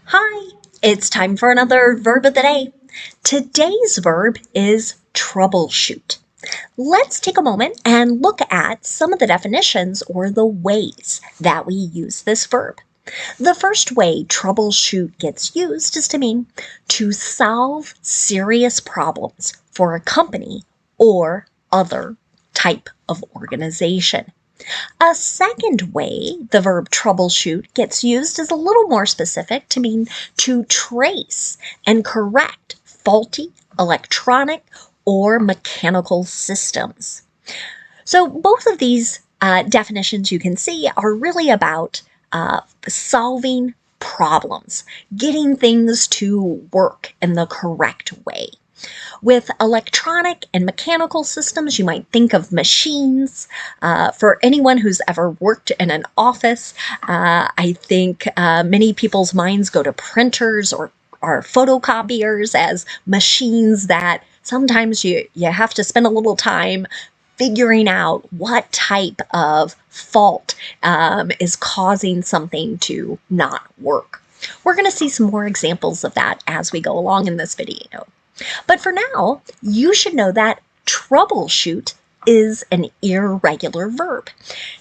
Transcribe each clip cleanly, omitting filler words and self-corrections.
Hi, it's time for another verb of the day. Today's verb is troubleshoot. Let's take a moment and look at some of the definitions or the ways that we use this verb. The first way troubleshoot gets used is to mean to solve serious problems for a company or other type of organization. A second way the verb troubleshoot gets used is a little more specific to mean to trace and correct faulty electronic or mechanical systems. So both of these definitions you can see are really about solving problems, getting things to work in the correct way. With electronic and mechanical systems, you might think of machines. For anyone who's ever worked in an office, I think many people's minds go to printers or photocopiers as machines that sometimes you have to spend a little time figuring out what type of fault is causing something to not work. We're going to see some more examples of that as we go along in this video. But for now, you should know that troubleshoot is an irregular verb.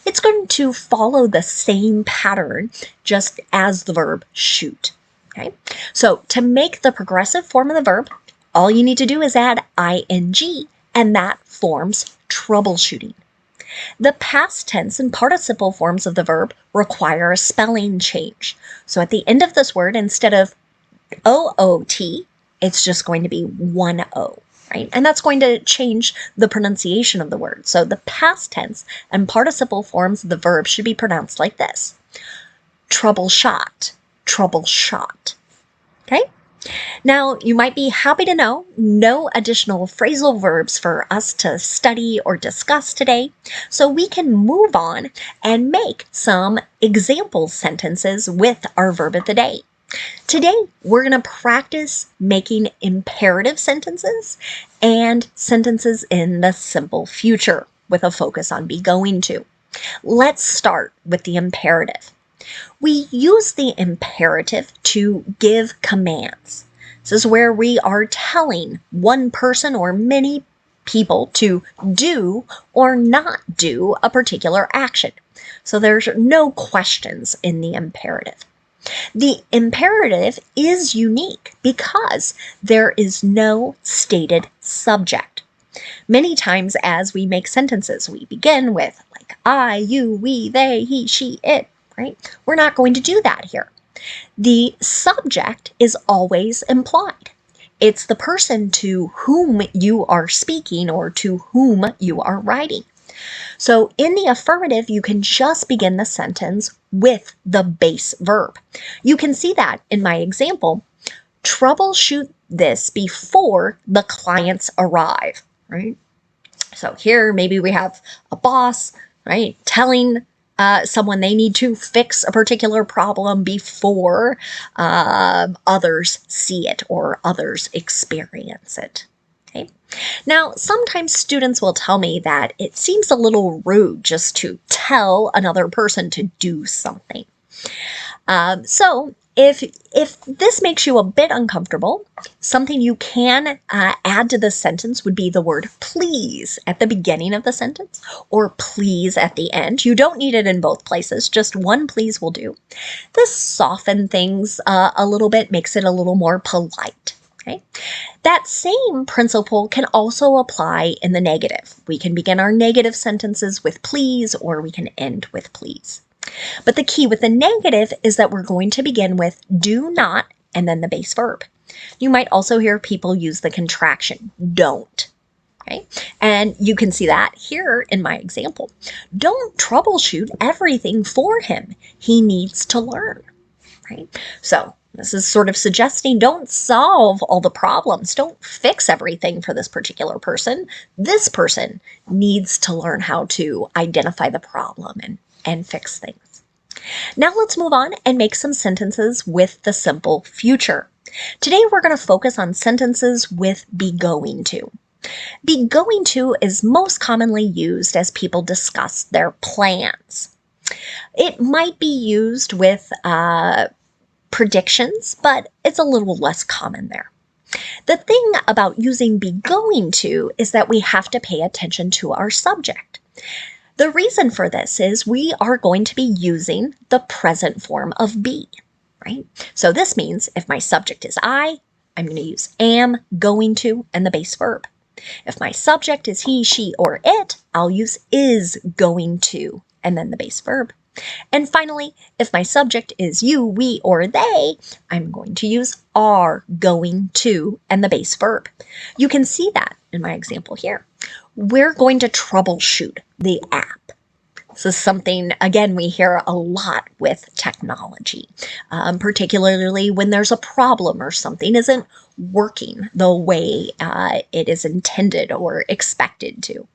It's going to follow the same pattern just as the verb shoot. Okay? So to make the progressive form of the verb, all you need to do is add ing, and that forms troubleshooting. The past tense and participle forms of the verb require a spelling change. So at the end of this word, instead of OOT, it's just going to be one O, right? And that's going to change the pronunciation of the word. So the past tense and participle forms of the verb should be pronounced like this. Troubleshot, troubleshot. Okay? Now, you might be happy to know no additional phrasal verbs for us to study or discuss today, so we can move on and make some example sentences with our verb of the day. Today, we're going to practice making imperative sentences and sentences in the simple future with a focus on be going to. Let's start with the imperative. We use the imperative to give commands. This is where we are telling one person or many people to do or not do a particular action. So there's no questions in the imperative. The imperative is unique because there is no stated subject. Many times as we make sentences, we begin with like I, you, we, they, he, she, it, right? We're not going to do that here. The subject is always implied. It's the person to whom you are speaking or to whom you are writing. So in the affirmative, you can just begin the sentence with the base verb. You can see that in my example. Troubleshoot this before the clients arrive, right? So here, maybe we have a boss, right, telling someone they need to fix a particular problem before others see it or others experience it. Okay. Now, sometimes students will tell me that it seems a little rude just to tell another person to do something. So if this makes you a bit uncomfortable, something you can add to this sentence would be the word please at the beginning of the sentence or please at the end. You don't need it in both places, just one please will do. This softens things a little bit, makes it a little more polite. Okay. That same principle can also apply in the negative. We can begin our negative sentences with please, or we can end with please. But the key with the negative is that we're going to begin with do not and then the base verb. You might also hear people use the contraction don't. Okay. And you can see that here in my example. Don't troubleshoot everything for him. He needs to learn. Right. So this is sort of suggesting don't solve all the problems. Don't fix everything for this particular person. This person needs to learn how to identify the problem and fix things. Now let's move on and make some sentences with the simple future. Today we're going to focus on sentences with be going to. Be going to is most commonly used as people discuss their plans. It might be used with predictions, but it's a little less common there. The thing about using be going to is that we have to pay attention to our subject. The reason for this is we are going to be using the present form of be, right? So this means if my subject is I'm going to use am, going to, and the base verb. If my subject is he, she, or it, I'll use is going to, and then the base verb. And finally, if my subject is you, we, or they, I'm going to use are going to and the base verb. You can see that in my example here. We're going to troubleshoot the app. This is something, again, we hear a lot with technology, particularly when there's a problem or something isn't working the way it is intended or expected to.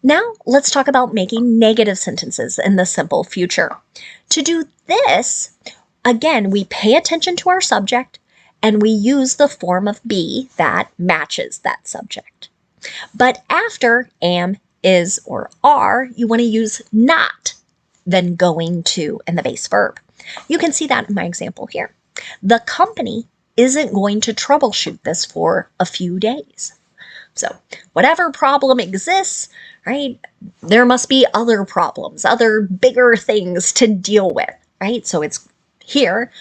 Now, let's talk about making negative sentences in the simple future. To do this, again, we pay attention to our subject and we use the form of be that matches that subject. But after am, is, or are, you want to use not, then going to, and the base verb. You can see that in my example here. The company isn't going to troubleshoot this for a few days. So whatever problem exists, right, there must be other problems, other bigger things to deal with, right? So it's here,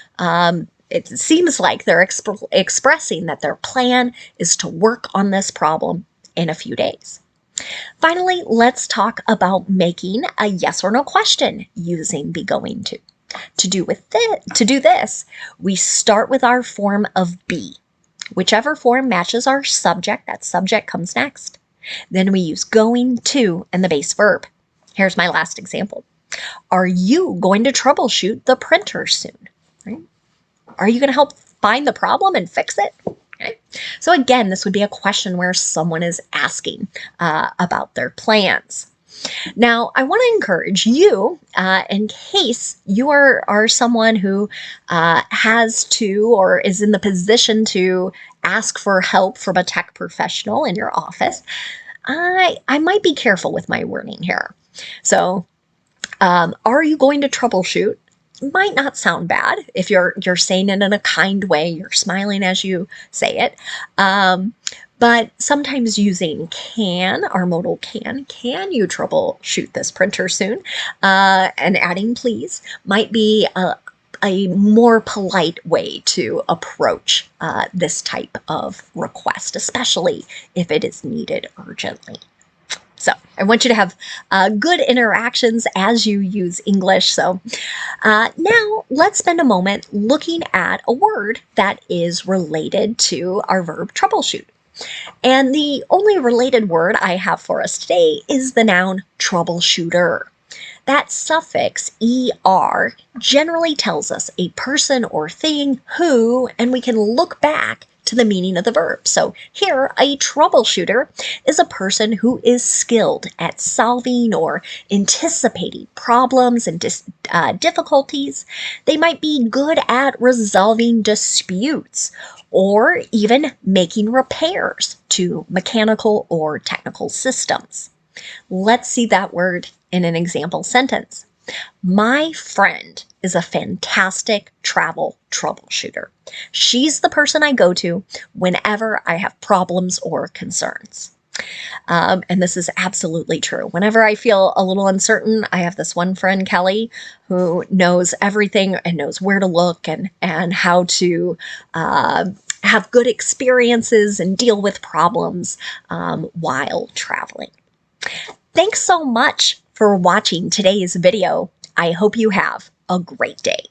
it seems like they're expressing that their plan is to work on this problem in a few days. Finally, let's talk about making a yes or no question using be going to. To do this, we start with our form of be. Whichever form matches our subject, that subject comes next. Then we use going to and the base verb. Here's my last example. Are you going to troubleshoot the printer soon? Right? Are you going to help find the problem and fix it? Okay. So again, this would be a question where someone is asking about their plans. Now, I want to encourage you, in case you are someone who has to or is in the position to ask for help from a tech professional in your office, I might be careful with my wording here. So, are you going to troubleshoot? Might not sound bad if you're saying it in a kind way, you're smiling as you say it. But sometimes using can, our modal can you troubleshoot this printer soon? And adding please might be a more polite way to approach this type of request, especially if it is needed urgently. So I want you to have good interactions as you use English. So now let's spend a moment looking at a word that is related to our verb troubleshoot. And the only related word I have for us today is the noun troubleshooter. That suffix er generally tells us a person or thing who, and we can look back to the meaning of the verb. So here, a troubleshooter is a person who is skilled at solving or anticipating problems and difficulties. They might be good at resolving disputes or even making repairs to mechanical or technical systems. Let's see that word in an example sentence. My friend is a fantastic travel troubleshooter. She's the person I go to whenever I have problems or concerns. And this is absolutely true. Whenever I feel a little uncertain, I have this one friend, Kelly, who knows everything and knows where to look and how to have good experiences and deal with problems while traveling. Thanks so much for watching today's video. I hope you have a great day.